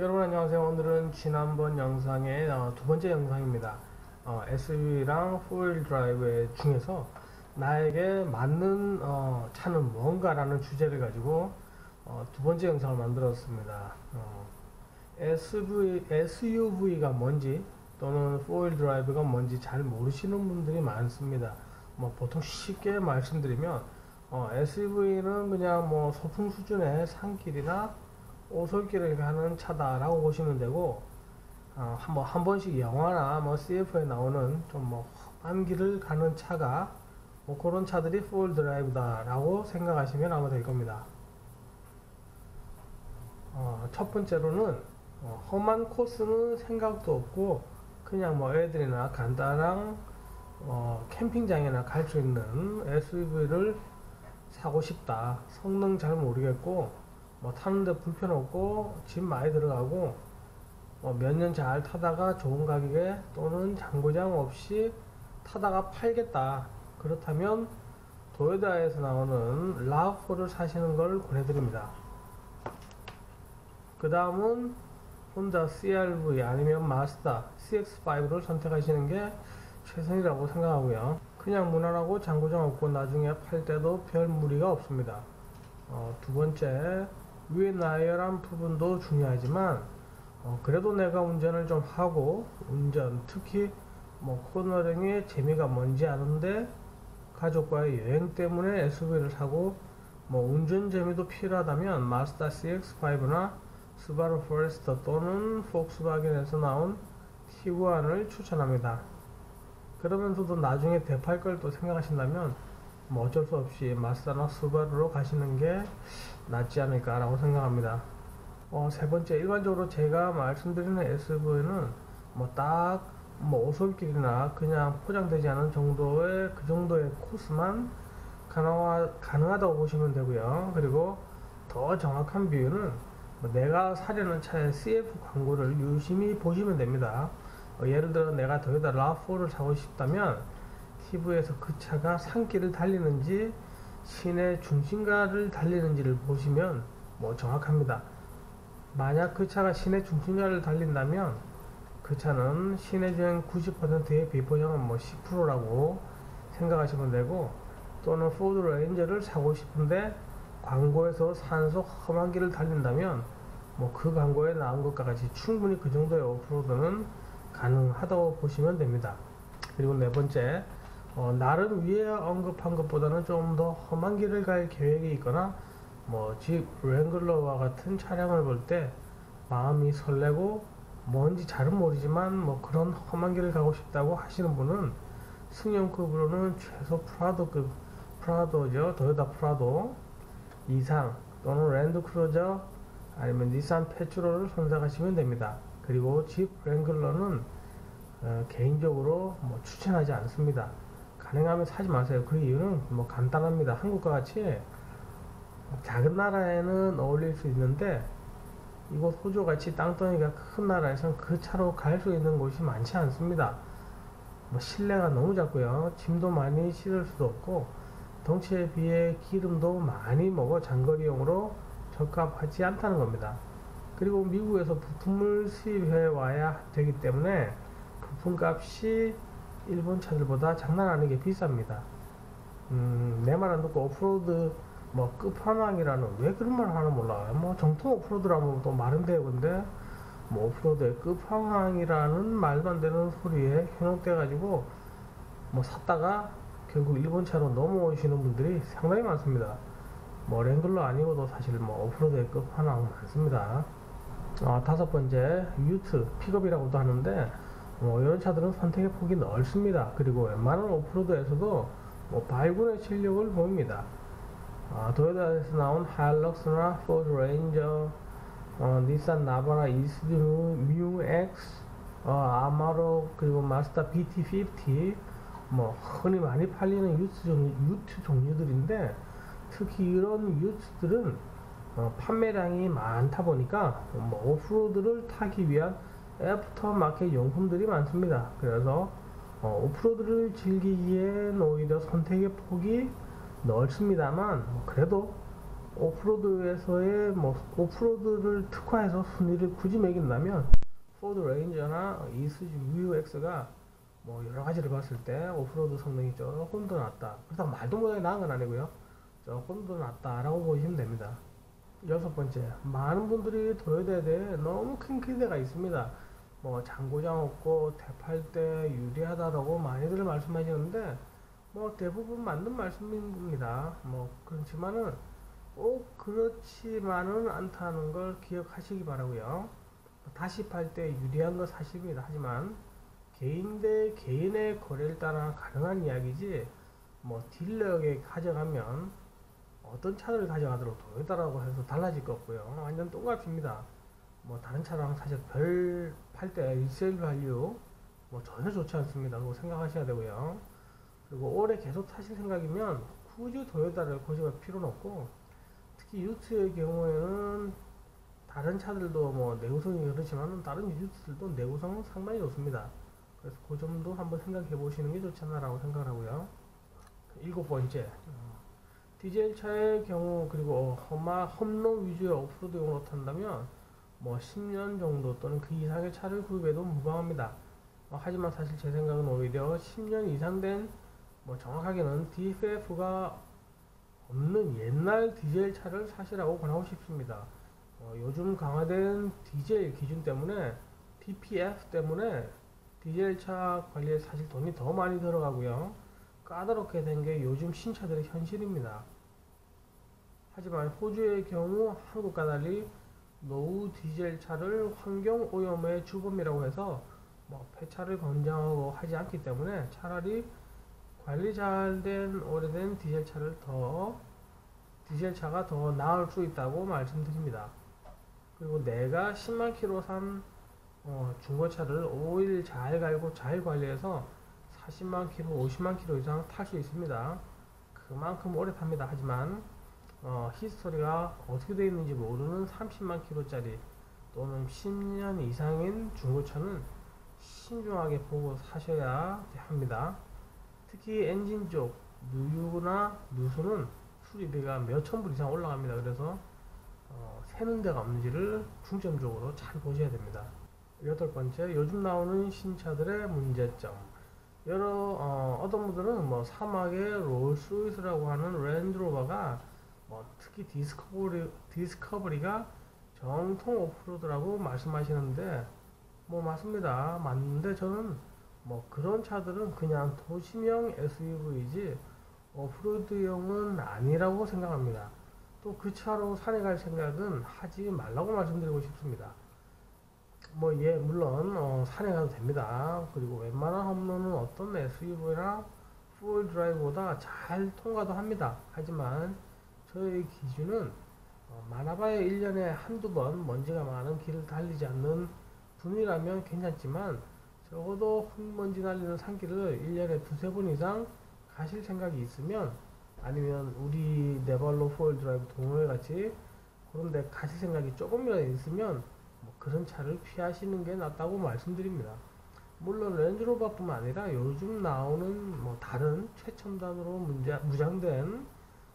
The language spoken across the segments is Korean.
여러분 안녕하세요. 오늘은 지난번 영상의 두 번째 영상입니다. SUV랑 4휠 드라이브 중에서 나에게 맞는 차는 뭔가라는 주제를 가지고 두 번째 영상을 만들었습니다. SUV가 뭔지 또는 4휠 드라이브가 뭔지 잘 모르시는 분들이 많습니다. 보통 쉽게 말씀드리면 SUV는 그냥 소풍 수준의 산길이나 오솔길을 가는 차다라고 보시면 되고, 한 번씩 영화나 CF에 나오는 좀 험한 길을 가는 차가 그런 차들이 4휠 드라이브다라고 생각하시면 아마 될 겁니다. 첫 번째로는 험한 코스는 생각도 없고 그냥 애들이나 간단한 캠핑장이나 갈 수 있는 SUV를 사고 싶다. 성능 잘 모르겠고 타는데 불편없고 짐 많이 들어가고 몇 년 잘 타다가 좋은 가격에 또는 잔고장 없이 타다가 팔겠다. 그렇다면 도요타에서 나오는 RAV4를 사시는 걸 권해드립니다. 그 다음은 혼다 CR-V 아니면 마스다 CX-5를 선택하시는 게 최선이라고 생각하고요. 그냥 무난하고 잔고장 없고 나중에 팔 때도 별 무리가 없습니다. 두 번째, 위에 나열한 부분도 중요하지만 그래도 내가 운전을 좀 하고 특히 코너링의 재미가 뭔지 아는데 가족과의 여행 때문에 SUV를 사고 운전 재미도 필요하다면 마스다 CX-5나 스바루 포레스터 또는 폭스바겐에서 나온 티구안을 추천합니다. 그러면서도 나중에 대팔 걸 또 생각하신다면 어쩔 수 없이 마스다나 스바루로 가시는 게 낫지 않을까 라고 생각합니다. 세 번째, 일반적으로 제가 말씀드리는 SUV는 오솔길이나 그냥 포장되지 않은 정도의 그 정도의 코스만 가능하다고 보시면 되고요. 그리고 더 정확한 비유는 내가 사려는 차의 CF 광고를 유심히 보시면 됩니다. 예를 들어 내가 도요타 RAV4를 사고 싶다면 TV에서 그 차가 산길을 달리는지 시내 중심가를 달리는지를 보시면 정확합니다. 만약 그 차가 시내 중심가를 달린다면 그 차는 시내 주행 90%의 비포장은 10%라고 생각하시면 되고, 또는 포드 레인저를 사고 싶은데 광고에서 산속 험한 길을 달린다면 그 광고에 나온 것과 같이 충분히 그 정도의 오프로드는 가능하다고 보시면 됩니다. 그리고 네 번째, 나름 위에 언급한 것보다는 좀 더 험한 길을 갈 계획이 있거나 집 랭글러와 같은 차량을 볼 때 마음이 설레고 뭔지 잘은 모르지만 그런 험한 길을 가고 싶다고 하시는 분은 승용급으로는 최소 프라도죠. 도요타 프라도 이상 또는 랜드크루저 아니면 닛산 페트롤을 선택하시면 됩니다. 그리고 집 랭글러는 개인적으로 추천하지 않습니다. 가능하면 사지 마세요. 그 이유는 간단합니다. 한국과 같이 작은 나라에는 어울릴 수 있는데 이곳 호주같이 땅덩이가 큰 나라에서는 그 차로 갈 수 있는 곳이 많지 않습니다. 실내가 너무 작고요. 짐도 많이 실을 수도 없고 덩치에 비해 기름도 많이 먹어 장거리용으로 적합하지 않다는 겁니다. 그리고 미국에서 부품을 수입해 와야 되기 때문에 부품값이 일본 차들보다 장난 아니게 비쌉니다. 내 말 안 듣고 오프로드 끝판왕이라는, 왜 그런 말 하나 몰라. 정통 오프로드라면 또 말은 되는데 오프로드의 끝판왕이라는 말도 안 되는 소리에 현혹돼 가지고 샀다가 결국 일본 차로 넘어오시는 분들이 상당히 많습니다. 랭글러 아니고도 사실 오프로드의 끝판왕 많습니다. 다섯 번째, 유트 픽업이라고도 하는데 이런 차들은 선택의 폭이 넓습니다. 그리고 웬만한 오프로드에서도 발군의 실력을 보입니다. 도요타에서 나온 하일럭스나 포드 레인저, 닛산 나바라 이스드 뮤 X, 아마로, 그리고 마스다 BT50, 흔히 많이 팔리는 유트 종류들인데 특히 이런 유트들은 판매량이 많다 보니까 오프로드를 타기 위한 애프터마켓 용품들이 많습니다. 그래서 오프로드를 즐기기엔 오히려 선택의 폭이 넓습니다만 그래도 오프로드에서의 뭐 오프로드를 특화해서 순위를 굳이 매긴다면 포드 레인저나 이수지 VUX가 뭐 여러 가지를 봤을 때 오프로드 성능이 조금 더 낫다. 그렇다고 말도 못하게 나은 건 아니고요. 조금 더 낫다라고 보시면 됩니다. 여섯 번째, 많은 분들이 토요타에 대해 너무 큰 기대가 있습니다. 뭐 장고장 없고 대팔 때 유리하다라고 많이들 말씀하시는데 뭐 대부분 맞는 말씀입니다. 뭐 그렇지만은 꼭 그렇지만은 않다는 걸 기억하시기 바라고요. 다시 팔 때 유리한 건 사실입니다. 하지만 개인 대 개인의 거래를 따라 가능한 이야기지 뭐 딜러에게 가져가면 어떤 차를 가져가도록 토요타라고 해서 달라질 거 없고요. 완전 똑같습니다. 뭐 다른 차랑 사실 별 팔 때 리세일 밸류 뭐 전혀 좋지 않습니다. 그거 생각하셔야 되고요. 그리고 올해 계속 타실 생각이면 굳이 토요타를 고집할 필요는 없고, 특히 유트의 경우에는 다른 차들도 뭐 내구성이 그렇지만 다른 유트들도 내구성은 상당히 좋습니다. 그래서 그 점도 한번 생각해 보시는 게 좋지 않나라고 생각하고요. 일곱 번째, 디젤 차의 경우 그리고 험로 위주의 오프로드용으로 탄다면 뭐 10년 정도 또는 그 이상의 차를 구입해도 무방합니다. 하지만 사실 제 생각은 오히려 10년 이상 된 뭐 정확하게는 DFF가 없는 옛날 디젤 차를 사시라고 권하고 싶습니다. 요즘 강화된 디젤 기준 때문에 DPF 때문에 디젤 차 관리에 사실 돈이 더 많이 들어가고요. 까다롭게 된 게 요즘 신차들의 현실입니다. 하지만 호주의 경우 한국과 달리 노후 디젤 차를 환경 오염의 주범이라고 해서 뭐 폐차를 권장하고 하지 않기 때문에 차라리 관리 잘 된 오래된 디젤 차가 더 나을 수 있다고 말씀드립니다. 그리고 내가 10만 킬로 산 중고차를 오일 잘 갈고 잘 관리해서 40만 킬로, 50만 킬로 이상 탈 수 있습니다. 그만큼 오래 탑니다. 하지만 히스토리가 어떻게 되어 있는지 모르는 30만 킬로짜리 또는 10년 이상인 중고차는 신중하게 보고 사셔야 합니다. 특히 엔진 쪽 누유나 누수는 수리비가 몇천 불 이상 올라갑니다. 그래서 새는 데가 없는지를 중점적으로 잘 보셔야 됩니다. 여덟 번째, 요즘 나오는 신차들의 문제점. 어떤 분들은 뭐 사막의 롤스로이스라고 하는 랜드로버가 특히 디스커버리가 정통 오프로드라고 말씀하시는데 뭐 맞습니다. 맞는데 저는 뭐 그런 차들은 그냥 도심형 SUV이지 오프로드용은 아니라고 생각합니다. 또 그 차로 산에 갈 생각은 하지 말라고 말씀드리고 싶습니다. 물론 산에 가도 됩니다. 그리고 웬만한 홈런은 어떤 SUV나 풀 드라이브보다 잘 통과도 합니다. 하지만 저의 기준은 많아봐야 1년에 한두 번 먼지가 많은 길을 달리지 않는 분이라면 괜찮지만 적어도 흙먼지 날리는 산길을 1년에 두세 번 이상 가실 생각이 있으면, 아니면 우리 네발로 포일 드라이브 동호회 같이 그런데 가실 생각이 조금이라도 있으면 그런 차를 피하시는 게 낫다고 말씀드립니다. 물론 렌즈로버뿐만 아니라 요즘 나오는 다른 최첨단으로 무장된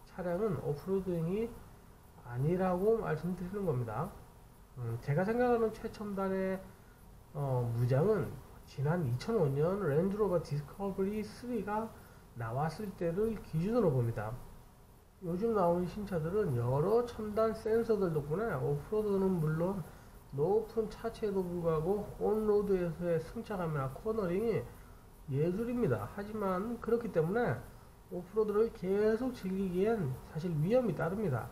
차량은 오프로드용이 아니라고 말씀드리는 겁니다. 제가 생각하는 최첨단의 무장은 지난 2005년 랜드로버 디스커버리 3가 나왔을 때를 기준으로 봅니다. 요즘 나오는 신차들은 여러 첨단 센서들 덕분에 오프로드는 물론 높은 차체에도 불구하고 온로드에서의 승차감이나 코너링이 예술입니다. 하지만 그렇기 때문에 오프로드를 계속 즐기기엔 사실 위험이 따릅니다.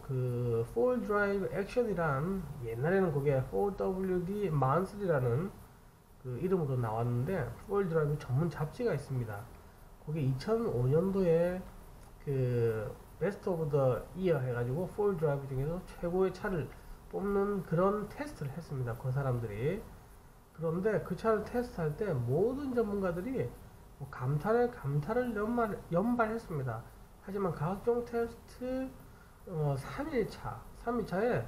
그 4드라이브 액션이란, 옛날에는 그게 4WD 만슬이라는 그 이름으로 나왔는데 4드라이브 전문 잡지가 있습니다. 그게 2005년도에 그 베스트 오브 더 이어 해가지고 4드라이브 중에서 최고의 차를 뽑는 그런 테스트를 했습니다. 그 사람들이. 그런데 그 차를 테스트할 때 모든 전문가들이 감탄을 연발했습니다. 하지만 각종 테스트 3일차에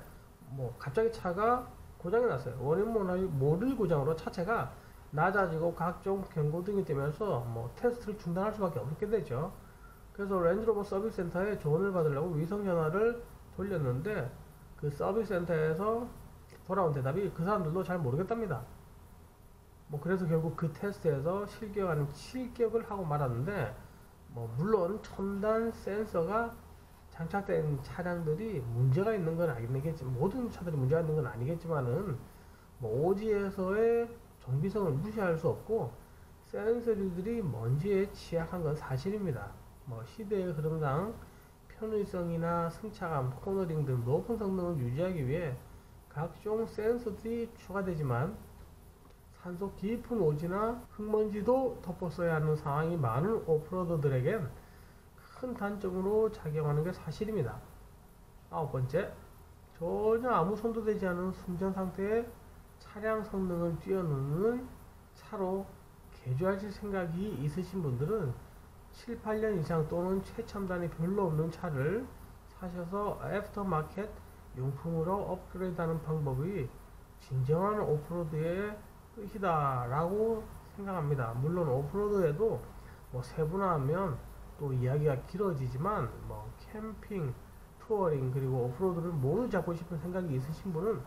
갑자기 차가 고장이 났어요. 원인 모를 고장으로 차체가 낮아지고 각종 경고등이 뜨면서 테스트를 중단할 수밖에 없게 되죠. 그래서 랜드로버 서비스 센터에 조언을 받으려고 위성 전화를 돌렸는데 그 서비스 센터에서 돌아온 대답이 그 사람들도 잘 모르겠답니다. 뭐 그래서 결국 그 테스트에서 실격 아닌 실격을 하고 말았는데, 뭐 물론 첨단 센서가 장착된 차량들이 문제가 있는 건 아니겠지만, 모든 차들이 문제가 있는 건 아니겠지만은 뭐 오지에서의 정비성을 무시할 수 없고 센서들이 먼지에 취약한 건 사실입니다. 뭐 시대의 흐름상 편의성이나 승차감, 코너링 등 높은 성능을 유지하기 위해 각종 센서들이 추가되지만 산속 깊은 오지나 흙먼지도 덮었어야 하는 상황이 많은 오프로드들에겐 큰 단점으로 작용하는 게 사실입니다. 아홉 번째, 전혀 아무 손도 되지 않은 순전 상태의 차량 성능을 뛰어넘는 차로 개조하실 생각이 있으신 분들은 7, 8년 이상 또는 최첨단이 별로 없는 차를 사셔서 애프터마켓 용품으로 업그레이드하는 방법이 진정한 오프로드의 끝이다 라고 생각합니다. 물론 오프로드에도 뭐 세분화하면 또 이야기가 길어지지만, 뭐 캠핑, 투어링 그리고 오프로드를 모두 잡고 싶은 생각이 있으신 분은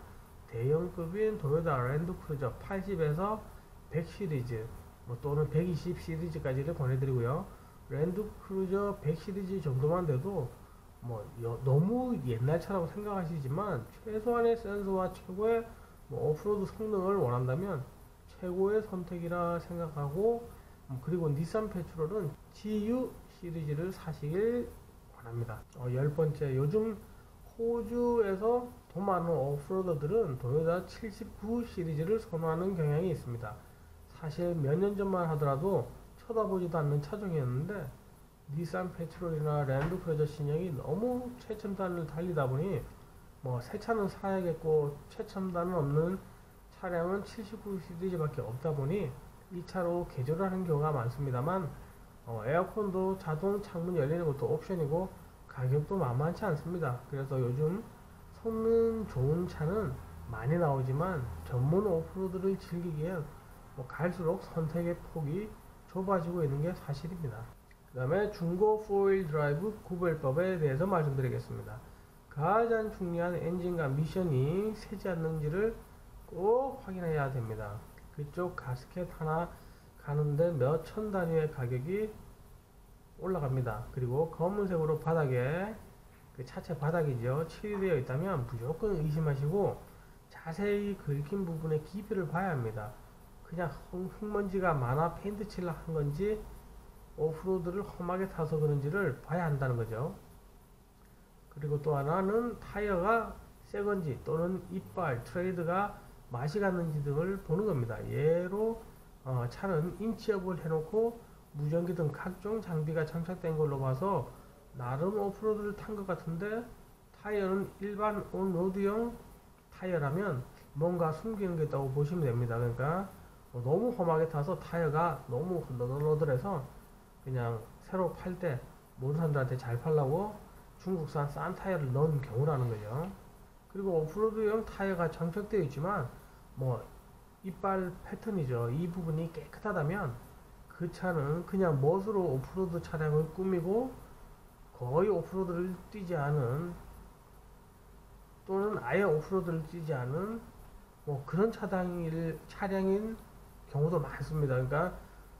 대형급인 도요타 랜드크루저 80에서 100 시리즈 뭐 또는 120 시리즈까지를 권해드리고요. 랜드크루저 100 시리즈 정도만 돼도 뭐 너무 옛날 차라고 생각하시지만 최소한의 센서와 최고의 뭐 오프로드 성능을 원한다면 최고의 선택이라 생각하고, 그리고 닛산 페트롤은 GU 시리즈를 사시길 바랍니다. 10번째, 요즘 호주에서 돈 많은 오프로더들은 도요타 79 시리즈를 선호하는 경향이 있습니다. 사실 몇 년 전만 하더라도 쳐다보지도 않는 차종이었는데 닛산 페트롤이나 랜드크루저 신형이 너무 최첨단을 달리다 보니 뭐 새 차는 사야겠고 최첨단은 없는 차량은 79 시리즈밖에 없다 보니 이 차로 개조를 하는 경우가 많습니다만, 에어컨도 자동 창문 열리는 것도 옵션이고 가격도 만만치 않습니다. 그래서 요즘 성능 좋은 차는 많이 나오지만 전문 오프로드를 즐기기엔 뭐 갈수록 선택의 폭이 좁아지고 있는 게 사실입니다. 그 다음에 중고 4휠 드라이브 구별법에 대해서 말씀드리겠습니다. 가장 중요한 엔진과 미션이 새지 않는지를 꼭 확인해야 됩니다. 그쪽 가스켓 하나 가는데 몇 천 단위의 가격이 올라갑니다. 그리고 검은색으로 바닥에 그 차체 바닥이죠, 칠되어 있다면 무조건 의심하시고 자세히 긁힌 부분의 깊이를 봐야 합니다. 그냥 흙먼지가 많아 페인트 칠을 한 건지 오프로드를 험하게 타서 그런지를 봐야 한다는 거죠. 그리고 또 하나는 타이어가 새 건지 또는 이빨, 트레이드가 맛이 갔는지 등을 보는 겁니다. 예로 차는 인치업을 해놓고 무전기 등 각종 장비가 장착된 걸로 봐서 나름 오프로드를 탄 것 같은데 타이어는 일반 온로드용 타이어라면 뭔가 숨기는 게 있다고 보시면 됩니다. 그러니까 너무 험하게 타서 타이어가 너무 너덜너덜해서 그냥 새로 팔 때 모든 사람들한테 잘 팔라고 중국산 싼 타이어를 넣은 경우라는 거죠. 그리고 오프로드용 타이어가 장착되어 있지만 뭐 이빨 패턴이죠, 이 부분이 깨끗하다면 그 차는 그냥 멋으로 오프로드 차량을 꾸미고 거의 오프로드를 뛰지 않은 또는 아예 오프로드를 뛰지 않은 뭐 그런 차량인 경우도 많습니다. 그러니까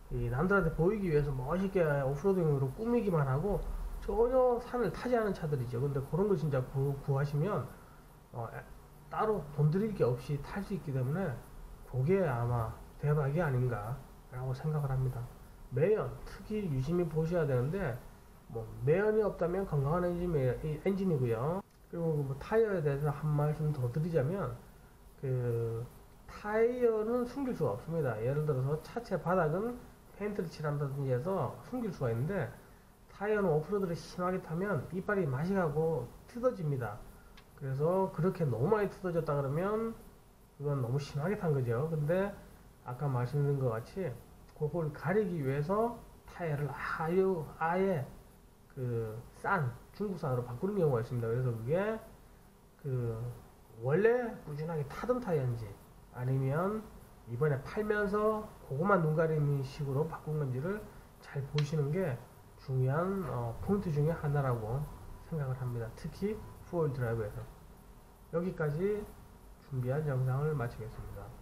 이 남들한테 보이기 위해서 멋있게 오프로드용으로 꾸미기만 하고 전혀 산을 타지 않은 차들이죠. 근데 그런 거 진짜 구하시면 따로 돈 들일 게 없이 탈 수 있기 때문에 그게 아마 대박이 아닌가 라고 생각을 합니다. 매연, 특히 유심히 보셔야 되는데 뭐 매연이 없다면 건강한 엔진이고요. 그리고 뭐 타이어에 대해서 한 말씀 더 드리자면 그 타이어는 숨길 수가 없습니다. 예를 들어서 차체 바닥은 페인트를 칠한다든지 해서 숨길 수가 있는데 타이어는 오프로드를 심하게 타면 이빨이 맛이 가고 뜯어집니다. 그래서 그렇게 너무 많이 뜯어졌다 그러면 그건 너무 심하게 탄 거죠. 근데 아까 말씀드린 것 같이 그걸 가리기 위해서 타이어를 아예 그 싼 중국산으로 바꾸는 경우가 있습니다. 그래서 그게 그 원래 꾸준하게 타던 타이어인지 아니면 이번에 팔면서 그것만 눈 가리는 식으로 바꾼 건지를 잘 보시는 게 중요한 포인트 중에 하나라고 생각을 합니다. 특히 4월 드라이브에서. 여기까지 준비한 영상을 마치겠습니다.